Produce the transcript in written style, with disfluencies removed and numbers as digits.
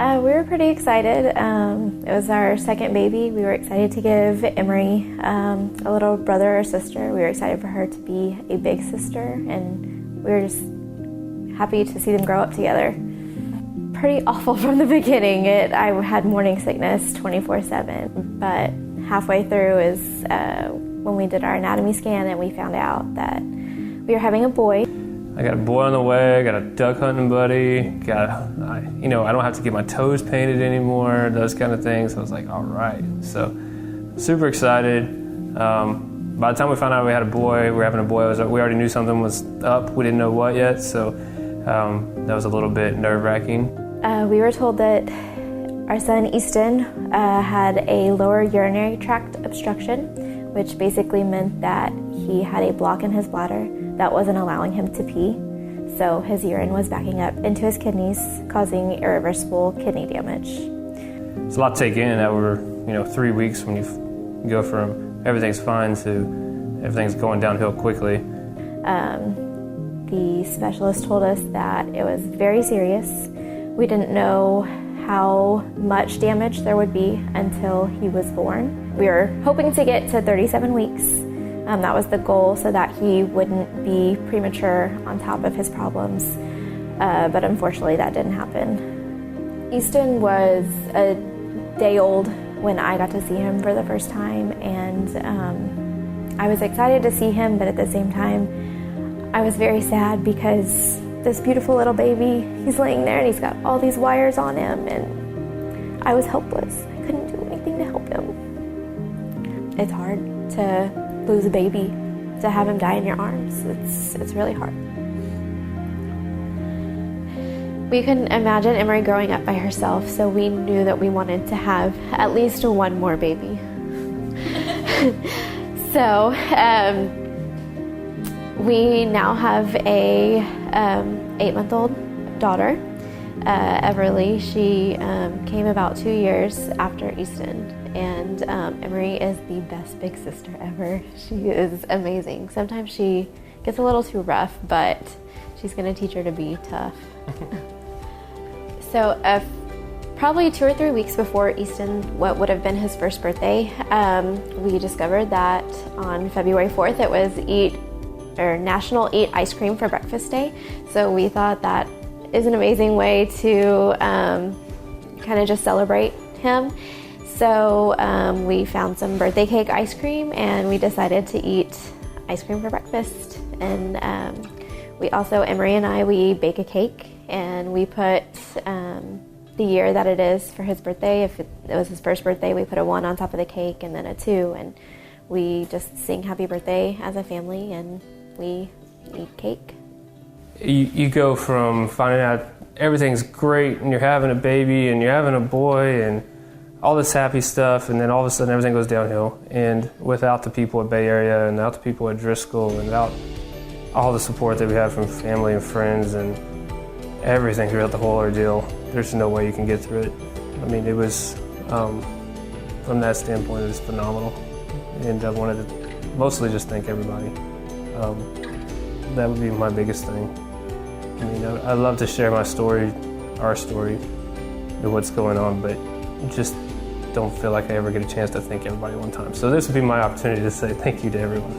We were pretty excited. It was our second baby. We were excited to give Emery a little brother or sister. We were excited for her to be a big sister, and we were just happy to see them grow up together. Pretty awful from the beginning. I had morning sickness 24/7, but halfway through is when we did our anatomy scan and we found out that we were having a boy. I got a boy on the way, I got a duck hunting buddy, I don't have to get my toes painted anymore, those kind of things. I was like, all right. So, super excited. By the time we found out we had a boy, we were having a boy, we already knew something was up. We didn't know what yet, so that was a little bit nerve-wracking. We were told that our son Easton had a lower urinary tract obstruction, which basically meant that he had a block in his bladder that wasn't allowing him to pee. So his urine was backing up into his kidneys, causing irreversible kidney damage. It's a lot to take in over 3 weeks when you go from everything's fine to everything's going downhill quickly. The specialist told us that it was very serious. We didn't know how much damage there would be until he was born. We were hoping to get to 37 weeks. That was the goal, so that he wouldn't be premature on top of his problems. But unfortunately, that didn't happen. Easton was a day old when I got to see him for the first time, and I was excited to see him, but at the same time, I was very sad because this beautiful little baby, he's laying there and he's got all these wires on him, and I was helpless. I couldn't do anything to help him. It's hard to lose a baby, to have him die in your arms. It's really hard. We couldn't imagine Emery growing up by herself, so we knew that we wanted to have at least one more baby. So we now have a 8-month-old daughter, Everly. She came about 2 years after Easton, and Emery is the best big sister ever. She is amazing. Sometimes she gets a little too rough, but she's going to teach her to be tough. So probably 2 or 3 weeks before Easton, what would have been his first birthday, we discovered that on February 4th it was National Eat Ice Cream for Breakfast Day. So we thought that is an amazing way to kind of just celebrate him. So we found some birthday cake ice cream, and we decided to eat ice cream for breakfast. And we also, Emery and I, we bake a cake, and we put the year that it is for his birthday. If it was his first birthday, we put a 1 on top of the cake and then a 2, and we just sing happy birthday as a family, and we eat cake. You go from finding out everything's great and you're having a baby and you're having a boy and all this happy stuff, and then all of a sudden everything goes downhill. And without the people at Bay Area and without the people at Driscoll and without all the support that we have from family and friends and everything throughout the whole ordeal, there's no way you can get through it. I mean, it was, from that standpoint, it was phenomenal. And I wanted to mostly just thank everybody. That would be my biggest thing. I mean, I love to share my story, our story, and what's going on, but just don't feel like I ever get a chance to thank everybody one time. So this would be my opportunity to say thank you to everyone.